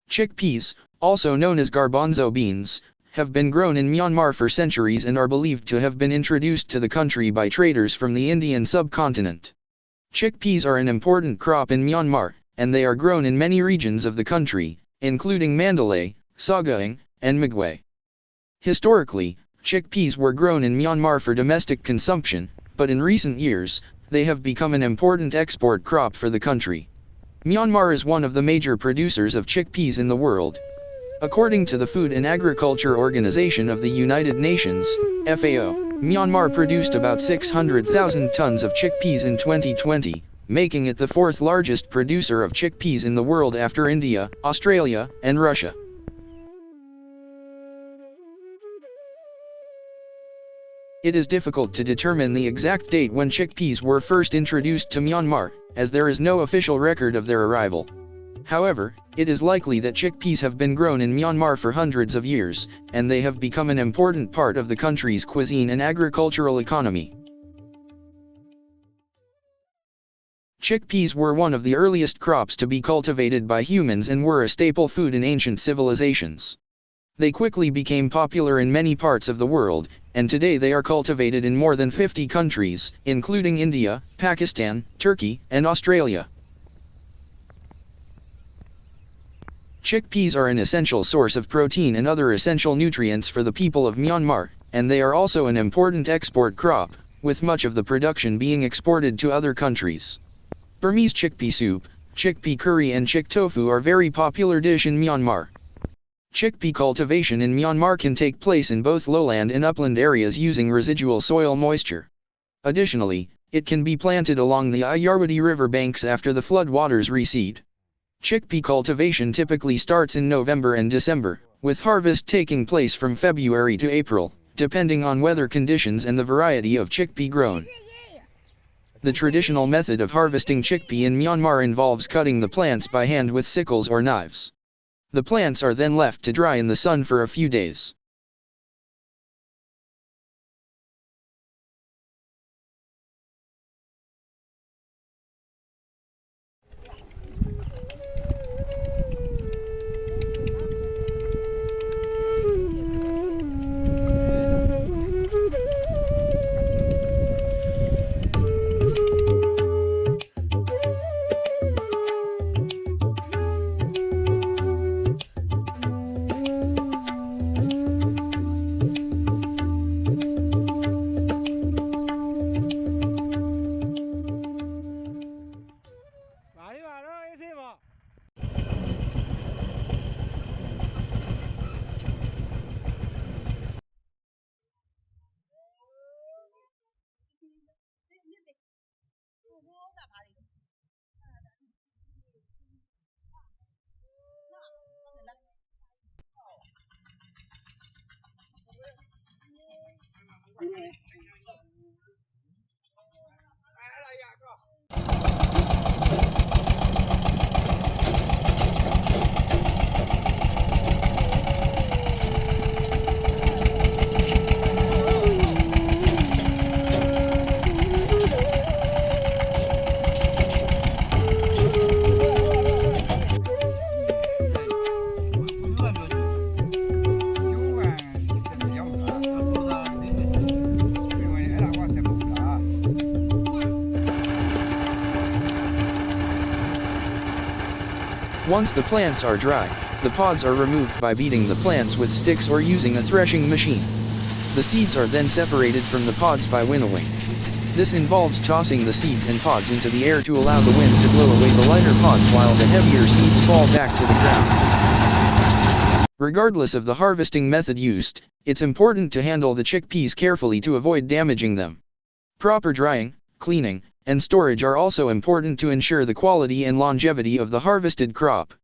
Chickpeas, also known as garbanzo beans, have been grown in Myanmar for centuries and are believed to have been introduced to the country by traders from the Indian subcontinent. Chickpeas are an important crop in Myanmar, and they are grown in many regions of the country, including Mandalay, Sagaing, and Magway. Historically, chickpeas were grown in Myanmar for domestic consumption, but in recent years, they have become an important export crop for the country. Myanmar is one of the major producers of chickpeas in the world. According to the Food and Agriculture Organization of the United Nations, FAO, Myanmar produced about 600,000 tons of chickpeas in 2020, making it the fourth largest producer of chickpeas in the world after India, Australia, and Russia. It is difficult to determine the exact date when chickpeas were first introduced to Myanmar, as there is no official record of their arrival. However, it is likely that chickpeas have been grown in Myanmar for hundreds of years, and they have become an important part of the country's cuisine and agricultural economy. Chickpeas were one of the earliest crops to be cultivated by humans and were a staple food in ancient civilizations. They quickly became popular in many parts of the world, and today they are cultivated in more than 50 countries, including India, Pakistan, Turkey, and Australia. Chickpeas are an essential source of protein and other essential nutrients for the people of Myanmar, and they are also an important export crop, with much of the production being exported to other countries. Burmese chickpea soup, chickpea curry and chick tofu are very popular dish in Myanmar. Chickpea cultivation in Myanmar can take place in both lowland and upland areas using residual soil moisture. Additionally, it can be planted along the Ayeyarwaddy River banks after the flood waters recede. Chickpea cultivation typically starts in November and December, with harvest taking place from February to April, depending on weather conditions and the variety of chickpea grown. The traditional method of harvesting chickpea in Myanmar involves cutting the plants by hand with sickles or knives. The plants are then left to dry in the sun for a few days. Once the plants are dry, the pods are removed by beating the plants with sticks or using a threshing machine. The seeds are then separated from the pods by winnowing. This involves tossing the seeds and pods into the air to allow the wind to blow away the lighter pods while the heavier seeds fall back to the ground. Regardless of the harvesting method used, it's important to handle the chickpeas carefully to avoid damaging them. Proper drying, cleaning, and storage are also important to ensure the quality and longevity of the harvested crop.